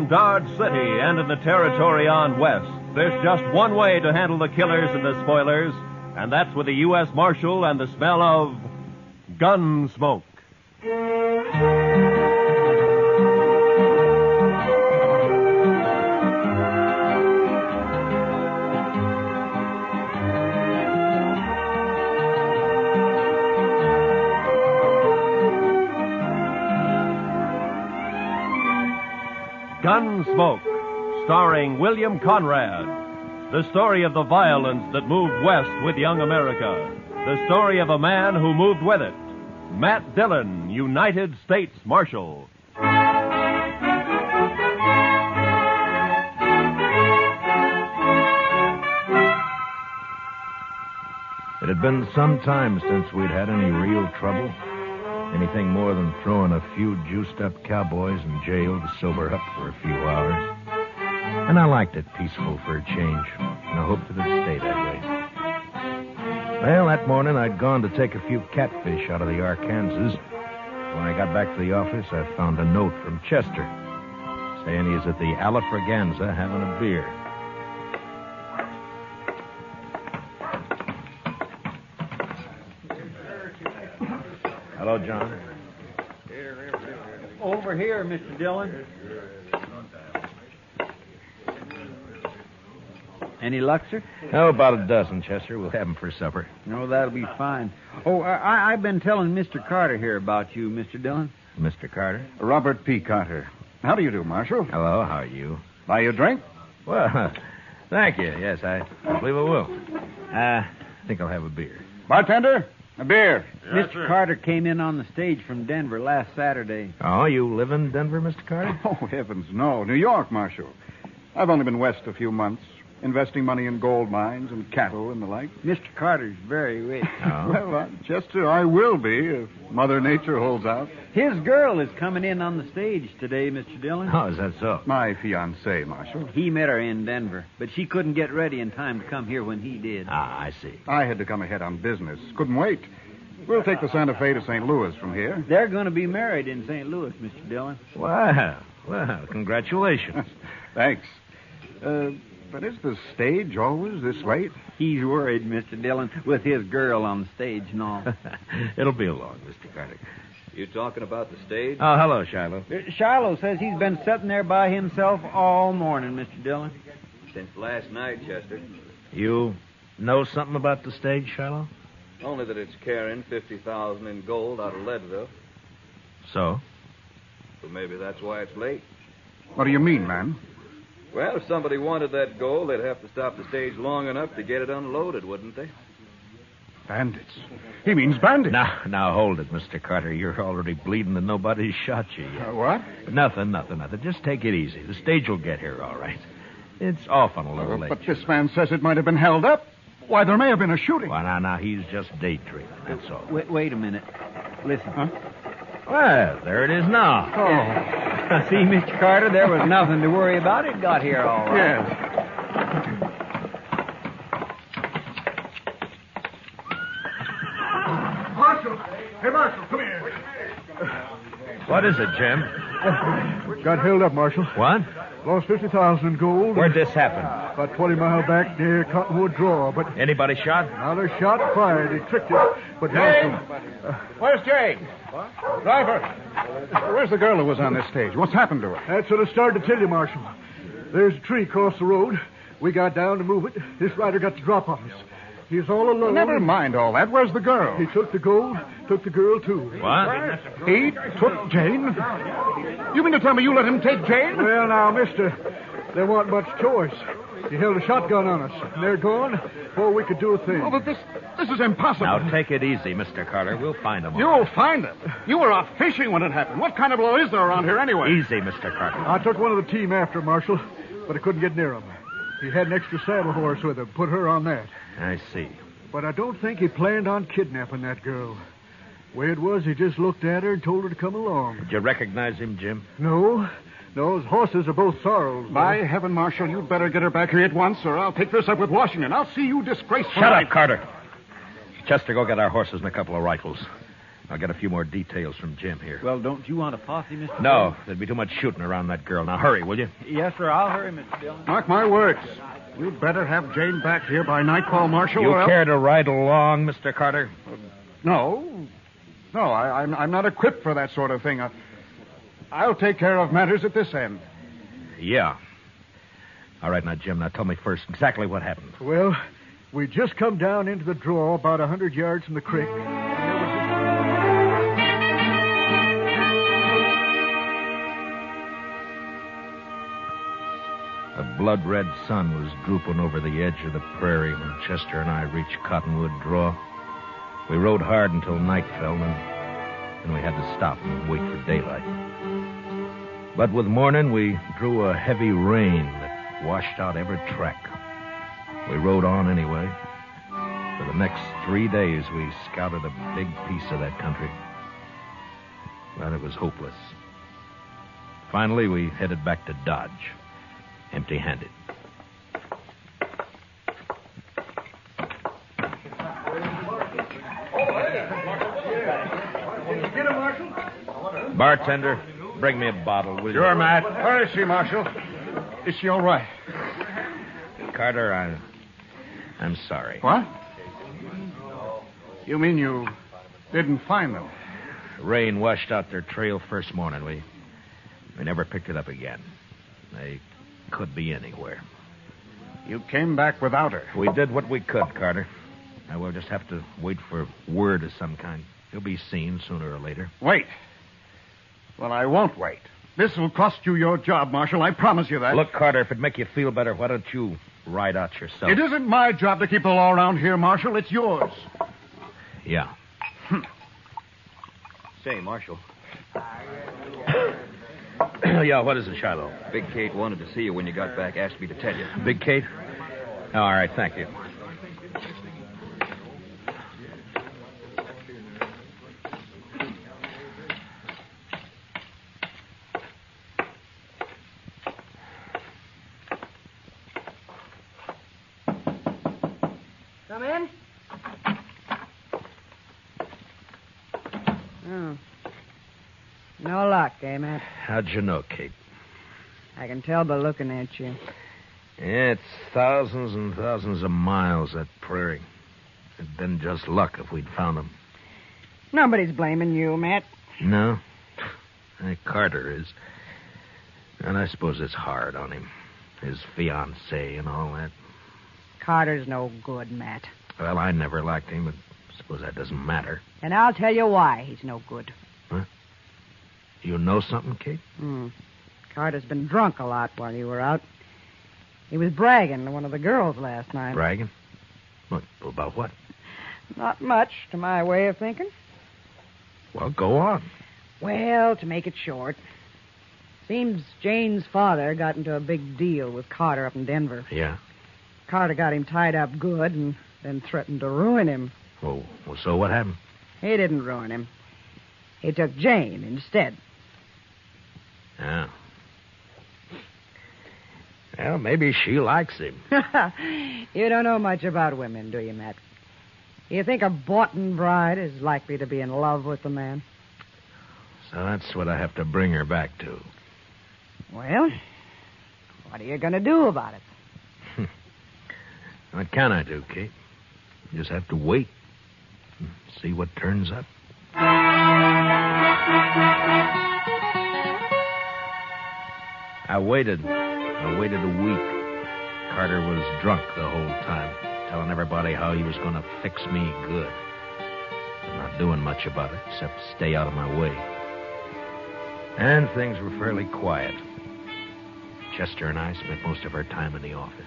around Dodge City and in the territory on west, there's just one way to handle the killers and the spoilers, and that's with the U.S. Marshal and the smell of Gunsmoke. Gunsmoke, starring William Conrad. The story of the violence that moved west with young America. The story of a man who moved with it. Matt Dillon, United States Marshal. It had been some time since we'd had any real trouble. Anything more than throwing a few juiced-up cowboys in jail to sober up for a few hours. And I liked it peaceful for a change, and I hoped it'd stay that way. Well, that morning I'd gone to take a few catfish out of the Arkansas. When I got back to the office, I found a note from Chester saying he's at the Alafraganza having a beer. Hello, John. Over here, Mr. Dillon. Any luck, sir? Oh, about a dozen, Chester. We'll have them for supper. No, that'll be fine. Oh, I've been telling Mr. Carter here about you, Mr. Dillon. Mr. Carter? Robert P. Carter. How do you do, Marshal? Hello, how are you? Buy you a drink? Well, thank you. Yes, I believe I will. I think I'll have a beer. Bartender, a beer. Yes, Mr. Carter came in on the stage from Denver last Saturday. Oh, you live in Denver, Mr. Carter? Oh, heavens, no. New York, Marshal. I've only been west a few months, investing money in gold mines and cattle and the like. Mr. Carter's very rich. Oh. Well, Chester, I will be if Mother Nature holds out. His girl is coming in on the stage today, Mr. Dillon. Oh, is that so? My fiancée, Marshal. He met her in Denver, but she couldn't get ready in time to come here when he did. Ah, I see. I had to come ahead on business. Couldn't wait. We'll take the Santa Fe to St. Louis from here. They're going to be married in St. Louis, Mr. Dillon. Wow. Well, congratulations. Thanks. But is the stage always this late? He's worried, Mr. Dillon, with his girl on the stage and all. It'll be along, Mr. Carter. You talking about the stage? Oh, hello, Shiloh. Shiloh says he's been sitting there by himself all morning, Mr. Dillon. Since last night, Chester. You know something about the stage, Shiloh? Only that it's carrying $50,000 in gold out of Leadville. So? So maybe that's why it's late. What do you mean, man? Well, if somebody wanted that gold, they'd have to stop the stage long enough to get it unloaded, wouldn't they? Bandits. He means bandits. Now, hold it, Mr. Carter. You're already bleeding and nobody's shot you yet. What? Nothing. Just take it easy. The stage will get here all right. It's often a little late. But this man says it might have been held up. Why, there may have been a shooting. Well, now, he's just daydreaming, that's all. Wait a minute. Listen. Huh? Well, there it is now. Oh. See, Mr. Carter, there was nothing to worry about. It got here all right. Yes. Marshal! Hey, Marshal, come here. What is it, Jim? Got held up, Marshal. What? Lost $50,000 in gold. Where'd this happen? About 20 miles back near Cottonwood Draw, but... Anybody shot? Now, they shot and fired. They tricked it. But Marshal... Where's Jane? What? Driver! Where's the girl who was on this stage? What's happened to her? That's what I started to tell you, Marshal. There's a tree across the road. We got down to move it. This rider got the drop on us. He's all alone. Never mind all that. Where's the girl? He took the gold, took the girl, too. What? He took Jane? You mean to tell me you let him take Jane? Well, now, mister, there wasn't much choice. He held a shotgun on us, and they're gone before we could do a thing. Oh, but this is impossible. Now, take it easy, Mr. Carter. We'll find him. You'll find him. You were out fishing when it happened. What kind of law is there around here anyway? Easy, Mr. Carter. I took one of the team after Marshal, but I couldn't get near him. He had an extra saddle horse with him. Put her on that. I see. But I don't think he planned on kidnapping that girl. Way it was, he just looked at her and told her to come along. Did you recognize him, Jim? No, his horses are both sorrels. By heaven, Marshal, you'd better get her back here at once, or I'll take this up with Washington. I'll see you disgraceful. Shut up, Carter. Chester, go get our horses and a couple of rifles. I'll get a few more details from Jim here. Well, don't you want a posse, Mr. No, there'd be too much shooting around that girl. Now, hurry, will you? Dillon? Yes, sir. I'll hurry, Mr. Dillon. Mark my words. You'd better have Jane back here by nightfall, Marshal. You or else- care to ride along, Mr. Carter? No. No, I'm not equipped for that sort of thing. I'll take care of matters at this end. Yeah. All right, now, Jim, now tell me first exactly what happened. Well, we just come down into the draw about 100 yards from the creek. A blood-red sun was drooping over the edge of the prairie when Chester and I reached Cottonwood Draw. We rode hard until night fell, and we had to stop and wait for daylight. But with morning, we drew a heavy rain that washed out every track. We rode on anyway. For the next 3 days, we scouted a big piece of that country. But it was hopeless. Finally, we headed back to Dodge, empty-handed. Bartender, bring me a bottle, will you? Sure, Matt. Where is she, Marshal? Is she all right? Carter, I'm sorry. What? You mean you didn't find them? Rain washed out their trail first morning. We never picked it up again. They could be anywhere. You came back without her. We did what we could, Carter. Now we'll just have to wait for word of some kind. You'll be seen sooner or later. Wait. Well, I won't wait. This will cost you your job, Marshal. I promise you that. Look, Carter, if it'd make you feel better, why don't you ride out yourself? It isn't my job to keep the law around here, Marshal. It's yours. Yeah. Say, Marshal, Yeah, what is it, Shiloh? Big Kate wanted to see you when you got back. Asked me to tell you. Big Kate? Oh, all right, thank you. Come in. Oh. No luck, eh, Matt? How'd you know, Kate? I can tell by looking at you. Yeah, it's thousands and thousands of miles, that prairie. It'd been just luck if we'd found them. Nobody's blaming you, Matt. No? Carter is. And I suppose it's hard on him. His fiancée and all that. Carter's no good, Matt. Well, I never liked him, but I suppose that doesn't matter. And I'll tell you why he's no good. Huh? You know something, Kate? Carter's been drunk a lot while you were out. He was bragging to one of the girls last night. Bragging? What, about what? Not much, to my way of thinking. Well, go on. Well, to make it short, seems Jane's father got into a big deal with Carter up in Denver. Yeah? Carter got him tied up good and then threatened to ruin him. Well, so what happened? He didn't ruin him. He took Jane instead. Yeah. Well, maybe she likes him. You don't know much about women, do you, Matt? You think a Boughten bride is likely to be in love with the man? So that's what I have to bring her back to. Well, what are you going to do about it? What can I do, Kate? Just have to wait and see what turns up. I waited a week. Carter was drunk the whole time, telling everybody how he was going to fix me good. I'm not doing much about it, except stay out of my way. And things were fairly quiet. Chester and I spent most of our time in the office.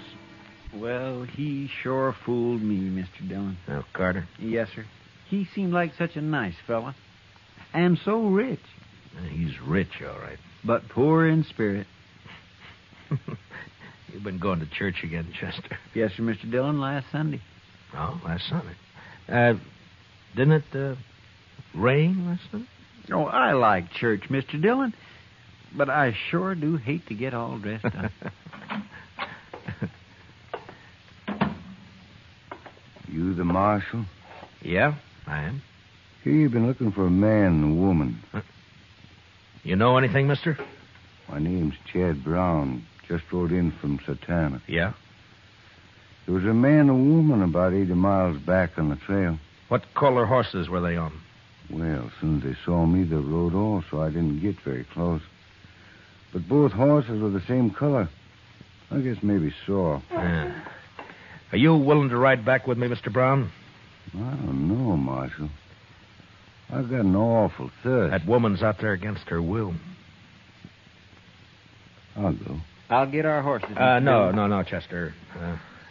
Well, he sure fooled me, Mr. Dillon. Now, Carter? Yes, sir. He seemed like such a nice fella. And so rich. He's rich, all right. But poor in spirit. You've been going to church again, Chester. Yes, sir, Mr. Dillon, last Sunday. Oh, last Sunday. Didn't it rain last Sunday? Oh, I like church, Mr. Dillon. But I sure do hate to get all dressed up. You the marshal? Yeah, I am. He been looking for a man and a woman. Huh? You know anything, mister? My name's Chad Brown. Just rode in from Satana. Yeah? There was a man and a woman about 80 miles back on the trail. What color horses were they on? Well, as soon as they saw me, they rode off, so I didn't get very close. But both horses were the same color. I guess maybe saw. Yeah. Are you willing to ride back with me, Mr. Brown? I don't know, Marshal. I've got an awful thirst. That woman's out there against her will. I'll go. I'll get our horses. No, Chester.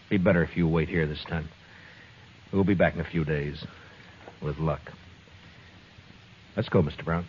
Be better if you wait here this time. We'll be back in a few days. With luck. Let's go, Mr. Brown.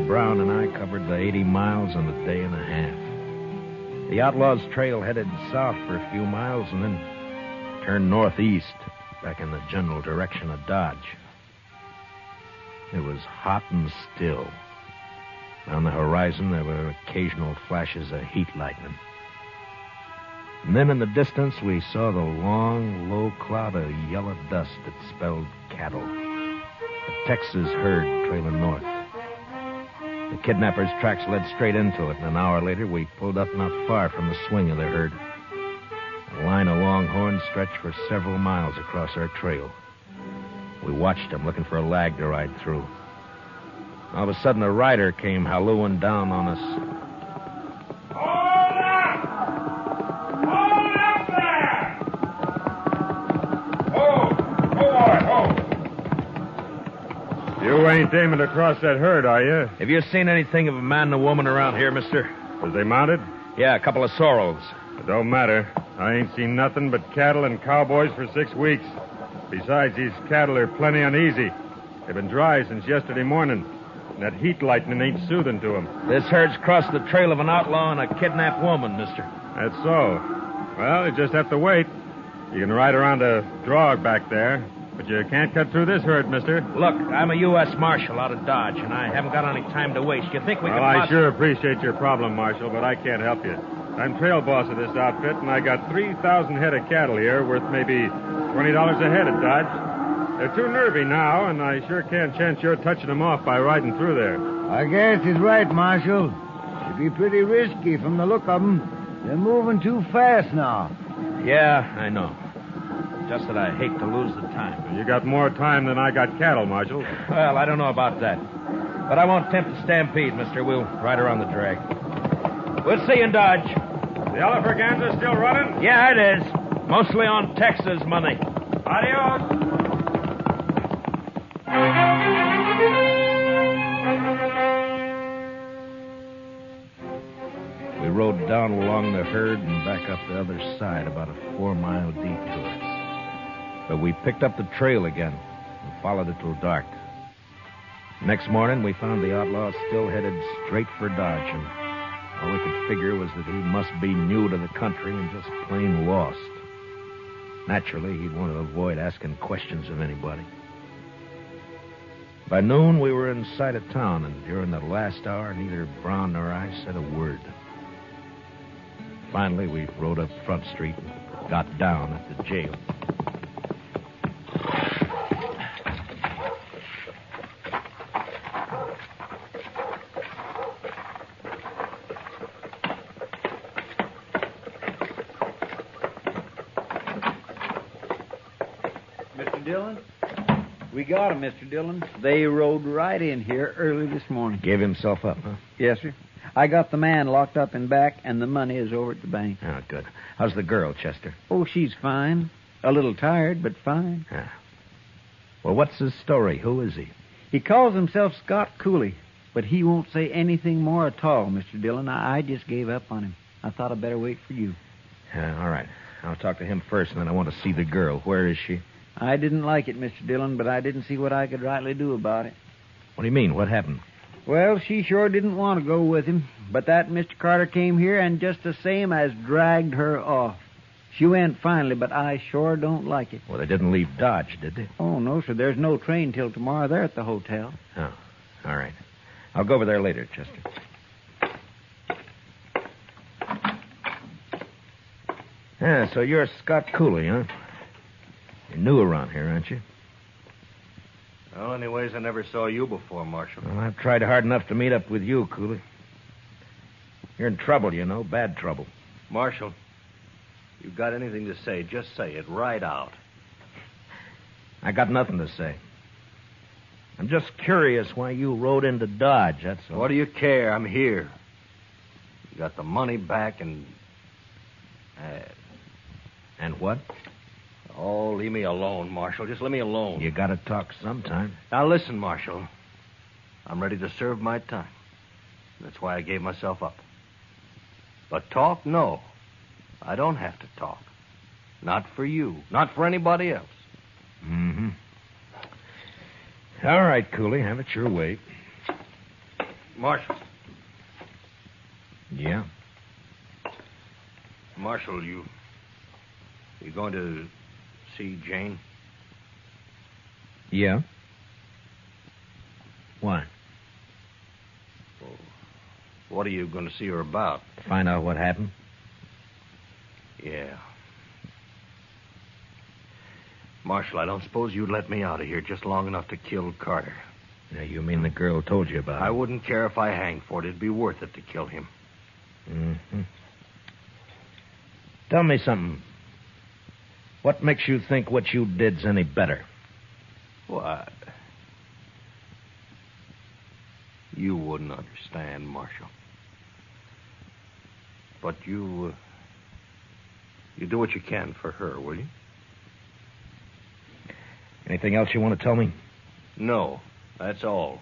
Brown and I covered the 80 miles in a day and a half. The Outlaws' trail headed south for a few miles and then turned northeast, back in the general direction of Dodge. It was hot and still. On the horizon, there were occasional flashes of heat lightning. And then in the distance, we saw the long, low cloud of yellow dust that spelled cattle. A Texas herd trailing north. The kidnappers' tracks led straight into it, and an hour later we pulled up not far from the swing of the herd. A line of longhorns stretched for several miles across our trail. We watched them, looking for a lag to ride through. All of a sudden, a rider came hallooing down on us. Hold up! Hold up there! Hold, You ain't aiming to cross that herd, are you? Have you seen anything of a man and a woman around here, mister? Was they mounted? Yeah, a couple of sorrels. It don't matter. I ain't seen nothing but cattle and cowboys for 6 weeks. Besides, these cattle are plenty uneasy. They've been dry since yesterday morning. And that heat lightning ain't soothing to them. This herd's crossed the trail of an outlaw and a kidnapped woman, mister. That's so. Well, you just have to wait. You can ride around a draw back there, but you can't cut through this herd, mister. Look, I'm a U.S. Marshal out of Dodge, and I haven't got any time to waste. You think we can... Well, I sure appreciate your problem, Marshal, but I can't help you. I'm trail boss of this outfit, and I got 3,000 head of cattle here worth maybe $20 a head at Dodge. They're too nervy now, and I sure can't chance your touching them off by riding through there. I guess he's right, Marshal. It'd be pretty risky from the look of them. They're moving too fast now. Yeah, I know. Just that I hate to lose the time. You got more time than I got cattle, Marshal. Well, I don't know about that. But I won't tempt the stampede, mister. We'll ride around the drag. We'll see you in Dodge. The Elephant still running? Yeah, it is. Mostly on Texas money. Adios. We rode down along the herd and back up the other side, about a 4-mile detour. But we picked up the trail again and followed it till dark. Next morning, we found the outlaw still headed straight for Dodge, and all we could figure was that he must be new to the country and just plain lost. Naturally, he'd want to avoid asking questions of anybody. By noon, we were in sight of town, and during the last hour, neither Brown nor I said a word. Finally, we rode up Front Street and got down at the jail. Mr. Dillon? We got him, Mr. Dillon. They rode right in here early this morning. Gave himself up, huh? Yes, sir. I got the man locked up in back, and the money is over at the bank. Oh, good. How's the girl, Chester? Oh, she's fine. A little tired, but fine. Ah. Well, what's his story? Who is he? He calls himself Scott Cooley, but he won't say anything more at all, Mr. Dillon. I just gave up on him. I thought I'd better wait for you. All right. I'll talk to him first, and then I want to see the girl. Where is she? I didn't like it, Mr. Dillon, but I didn't see what I could rightly do about it. What do you mean? What happened? Well, she sure didn't want to go with him, but that Mr. Carter came here and just the same as dragged her off. She went finally, but I sure don't like it. Well, they didn't leave Dodge, did they? Oh, no, sir. There's no train till tomorrow. They're at the hotel. Oh, all right. I'll go over there later, Chester. Yeah, so you're Scott Cooley, huh? You're new around here, aren't you? Well, anyways, I never saw you before, Marshal. Well, I've tried hard enough to meet up with you, Cooley. You're in trouble, you know, bad trouble. Marshal, you got anything to say, just say it right out. I got nothing to say. I'm just curious why you rode into Dodge, that's all. What do you care? I'm here. You got the money back and... And what? Oh, leave me alone, Marshal. Just leave me alone. You gotta talk sometime. Now, listen, Marshal. I'm ready to serve my time. That's why I gave myself up. But talk, no. I don't have to talk. Not for you. Not for anybody else. Mm-hmm. All right, Cooley. Have it your way. Marshal. Yeah? Marshal, you going to see Jane? Yeah? Why? Well, what are you going to see her about? Find out what happened? Yeah. Marshal, I don't suppose you'd let me out of here just long enough to kill Carter. Yeah, you mean the girl told you about it? I wouldn't care if I hang for it. It'd be worth it to kill him. Mm-hmm. Tell me something. What makes you think what you did's any better? What? You wouldn't understand, Marshal. But you do what you can for her, will you? Anything else you want to tell me? No, that's all.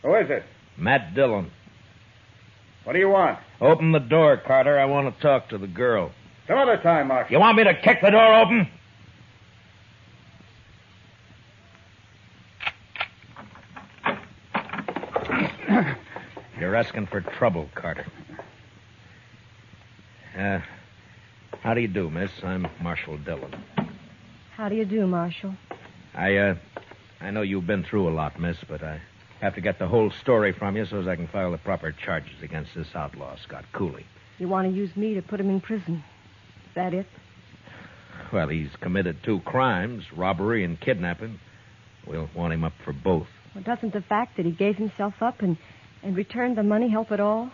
Who is it? Matt Dillon. What do you want? Open the door, Carter. I want to talk to the girl. Some other time, Marshal. You want me to kick the door open? You're asking for trouble, Carter. How do you do, miss? I'm Marshal Dillon. How do you do, Marshal? I know you've been through a lot, miss, but I have to get the whole story from you so as I can file the proper charges against this outlaw, Scott Cooley. You want to use me to put him in prison? Is that it? Well, he's committed 2 crimes, robbery and kidnapping. We'll want him up for both. Well, doesn't the fact that he gave himself up and returned the money help at all?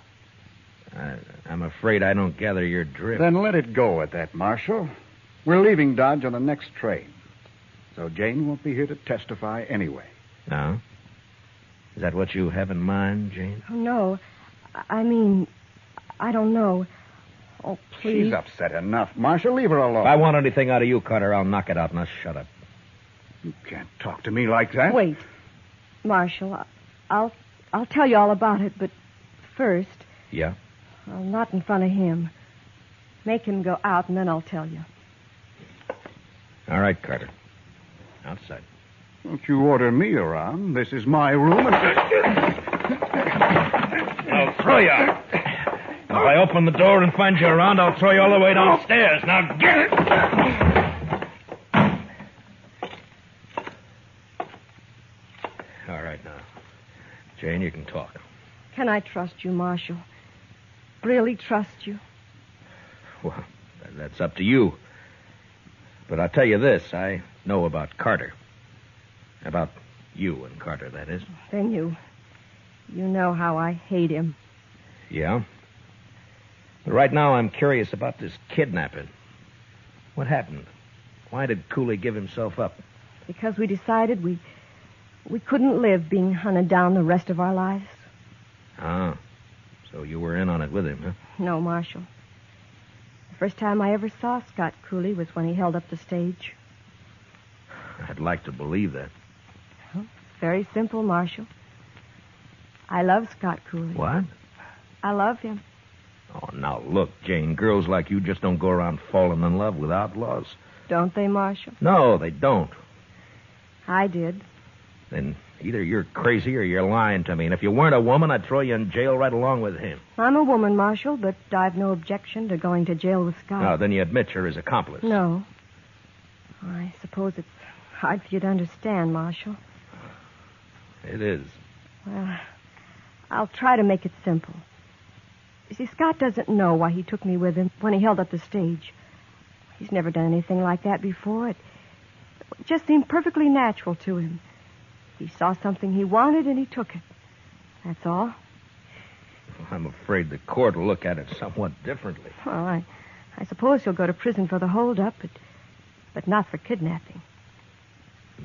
I'm afraid I don't gather your drift. Then let it go at that, Marshal. We're leaving Dodge on the next train. So Jane won't be here to testify anyway. No? Is that what you have in mind, Jane? Oh, no. I mean, I don't know. Oh, please. She's upset enough. Marshal, leave her alone. If I want anything out of you, Carter, I'll knock it out. Now shut up. You can't talk to me like that. Wait. Marshal, I'll tell you all about it, but first... Yeah? Well, not in front of him. Make him go out, and then I'll tell you. All right, Carter. Outside. Don't you order me around. This is my room, and... I'll throw you out. If I open the door and find you around, I'll throw you all the way downstairs. Now get it! All right, now. Jane, you can talk. Can I trust you, Marshal? Really trust you? Well, that's up to you. But I'll tell you this. I know about Carter. About you and Carter, that is. Then you know how I hate him. Yeah? But right now I'm curious about this kidnapping. What happened? Why did Cooley give himself up? Because we decided we couldn't live being hunted down the rest of our lives. Ah. So you were in on it with him, huh? No, Marshal. First time I ever saw Scott Cooley was when he held up the stage. I'd like to believe that. Well, it's very simple, Marshal. I love Scott Cooley. What? I love him. Oh, now look, Jane, girls like you just don't go around falling in love with outlaws. Don't they, Marshal? No, they don't. I did. Then either you're crazy or you're lying to me. And if you weren't a woman, I'd throw you in jail right along with him. I'm a woman, Marshal, but I've no objection to going to jail with Scott. No, then you admit you're his accomplice. No. I suppose it's hard for you to understand, Marshal. It is. Well, I'll try to make it simple. You see, Scott doesn't know why he took me with him when he held up the stage. He's never done anything like that before. It just seemed perfectly natural to him. He saw something he wanted and he took it. That's all. I'm afraid the court will look at it somewhat differently. Well, I suppose he'll go to prison for the holdup, but not for kidnapping.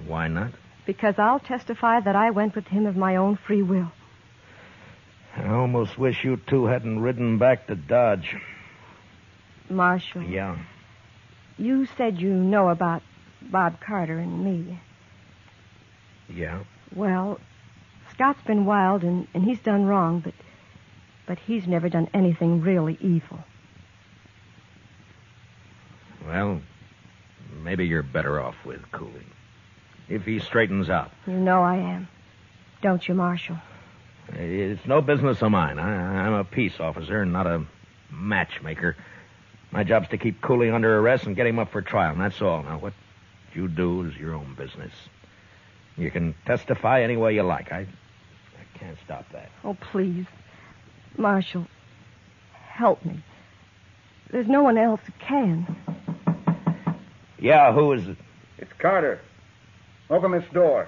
Why not? Because I'll testify that I went with him of my own free will. I almost wish you two hadn't ridden back to Dodge. Marshal. Yeah. You said you know about Bob Carter and me. Yeah? Well, Scott's been wild and he's done wrong, but he's never done anything really evil. Well, maybe you're better off with Cooley. If he straightens out. You know I am. Don't you, Marshal? It's no business of mine. I'm a peace officer, not a matchmaker. My job's to keep Cooley under arrest and get him up for trial, and that's all. Now, what you do is your own business. You can testify any way you like. I can't stop that. Oh, please. Marshal, help me. There's no one else who can. Yeah, who is it? It's Carter. Open this door.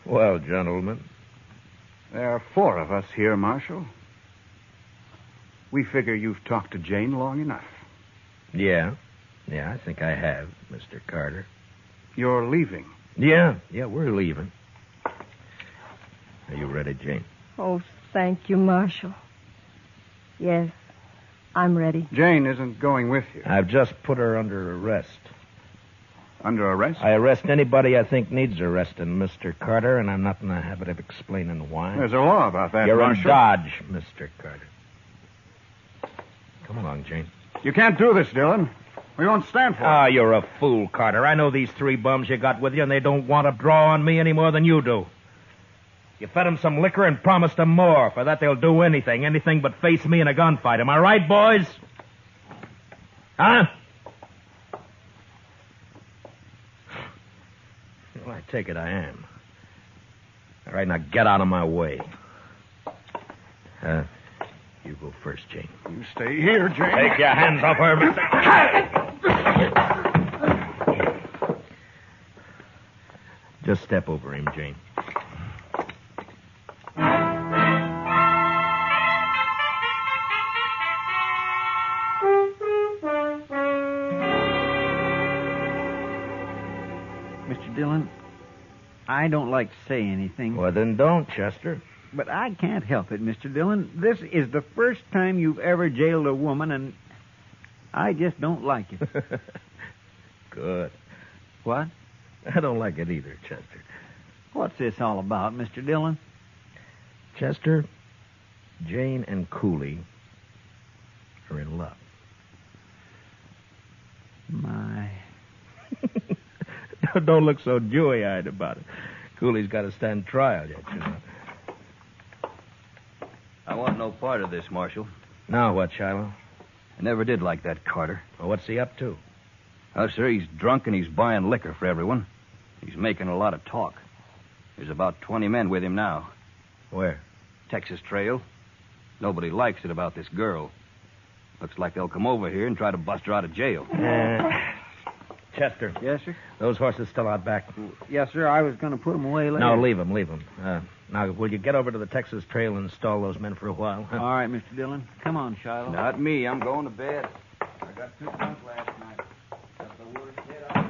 Well, gentlemen. There are 4 of us here, Marshal. We figure you've talked to Jane long enough. Yeah, I think I have, Mr. Carter. You're leaving. Yeah, we're leaving. Are you ready, Jane? Oh, thank you, Marshal. Yes, I'm ready. Jane isn't going with you. I've just put her under arrest. Under arrest? I arrest anybody I think needs arresting, Mr. Carter, and I'm not in the habit of explaining why. There's a law about that, You're Marshal. in Dodge, Mr. Carter. Come along, Jane. You can't do this, Dillon. We won't stand for it. Ah, you're a fool, Carter. I know these 3 bums you got with you, and they don't want to draw on me any more than you do. You fed them some liquor and promised them more. For that, they'll do anything but face me in a gunfight. Am I right, boys? Huh? Well, I take it I am. All right, now get out of my way. You go first, Jane. You stay here, Jane. Take your hands off her, Mr. Just step over him, Jane. Mr. Dillon, I don't like to say anything. Well, then don't, Chester. But I can't help it, Mr. Dillon. This is the first time you've ever jailed a woman, and I just don't like it. Good. What? I don't like it either, Chester. What's this all about, Mr. Dillon? Chester, Jane and Cooley are in love. My. Don't look so dewy-eyed about it. Cooley's got to stand trial yet, you know. I want no part of this, Marshal. Now what, Shiloh? I never did like that Carter. Well, what's he up to? Oh, sir, he's drunk and he's buying liquor for everyone. He's making a lot of talk. There's about 20 men with him now. Where? Texas Trail. Nobody likes it about this girl. Looks like they'll come over here and try to bust her out of jail. Chester. Yes, sir? Those horses still out back? Yes, sir. I was going to put them away later. No, leave them. Now, will you get over to the Texas Trail and stall those men for a while? Huh? All right, Mr. Dillon. Come on, Shiloh. Not me. I'm going to bed. I got 2 drunk last night. Got the worst head out.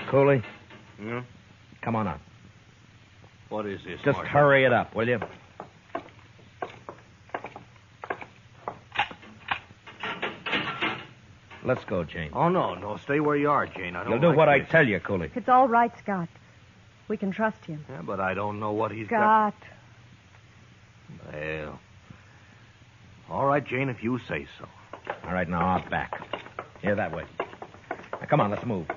Cooley, Hmm? come on up. What is this, Just Marshal? hurry it up, will you? Let's go, Jane. Oh, no. Stay where you are, Jane. I don't You'll do like what I this. tell you, Cooley. It's all right, Scott. We can trust him. Yeah, but I don't know what he's Scott. got. Well, all right, Jane, if you say so. All right, now out back. Here, that way. Now, come on, let's move.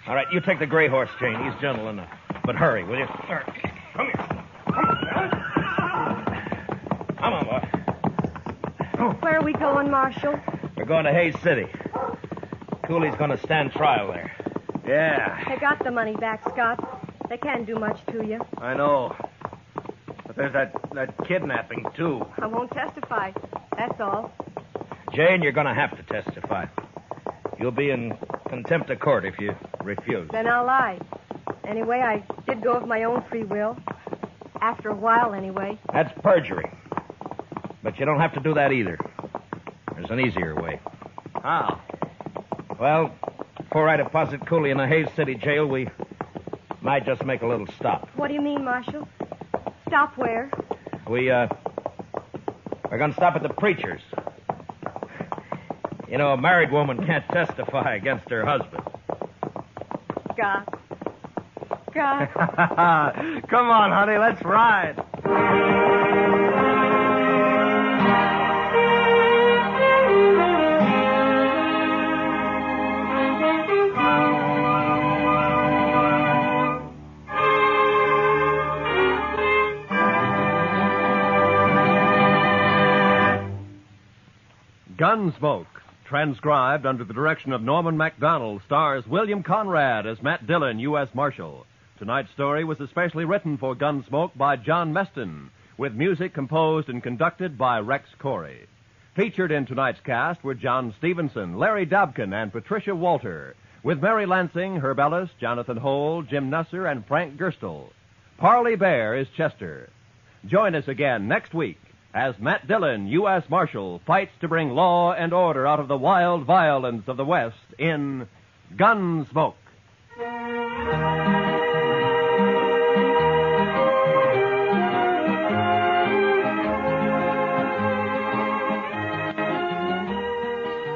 All right, you take the gray horse, Jane. He's gentle enough. But hurry, will you? Come here. Come on, boy. Where are we going, Marshal? We're going to Hayes City. Cooley's going to stand trial there. Yeah, They got the money back, Scott. They can't do much to you. I know. But there's that kidnapping, too. I won't testify. That's all. Jane, you're going to have to testify. You'll be in contempt of court if you refuse. Then I'll lie. Anyway, I did go of my own free will. After a while, anyway. That's perjury. But you don't have to do that either. There's an easier way. How? Well, before I deposit Cooley in the Hayes City jail, we might just make a little stop. What do you mean, Marshal? Stop where? We're going to stop at the preacher's. You know, a married woman can't testify against her husband. Scott. Scott. Come on, honey, let's ride. Gunsmoke, transcribed under the direction of Norman MacDonald, stars William Conrad as Matt Dillon, U.S. Marshal. Tonight's story was especially written for Gunsmoke by John Meston, with music composed and conducted by Rex Corey. Featured in tonight's cast were John Stevenson, Larry Dobkin, and Patricia Walter, with Mary Lansing, Herb Ellis, Jonathan Hole, Jim Nusser, and Frank Gerstle. Parley Bear is Chester. Join us again next week as Matt Dillon, U.S. Marshal, fights to bring law and order out of the wild violence of the West in Gunsmoke.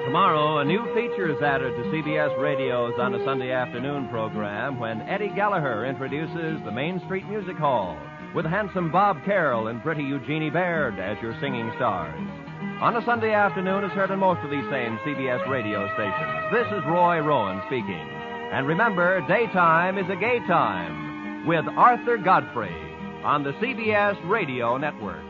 Tomorrow, a new feature is added to CBS Radio's On a Sunday Afternoon program when Eddie Gallagher introduces the Main Street Music Hall with handsome Bob Carroll and pretty Eugenie Baird as your singing stars. On a Sunday Afternoon is heard on most of these same CBS radio stations. This is Roy Rowan speaking. And remember, daytime is a gay time with Arthur Godfrey on the CBS Radio Network.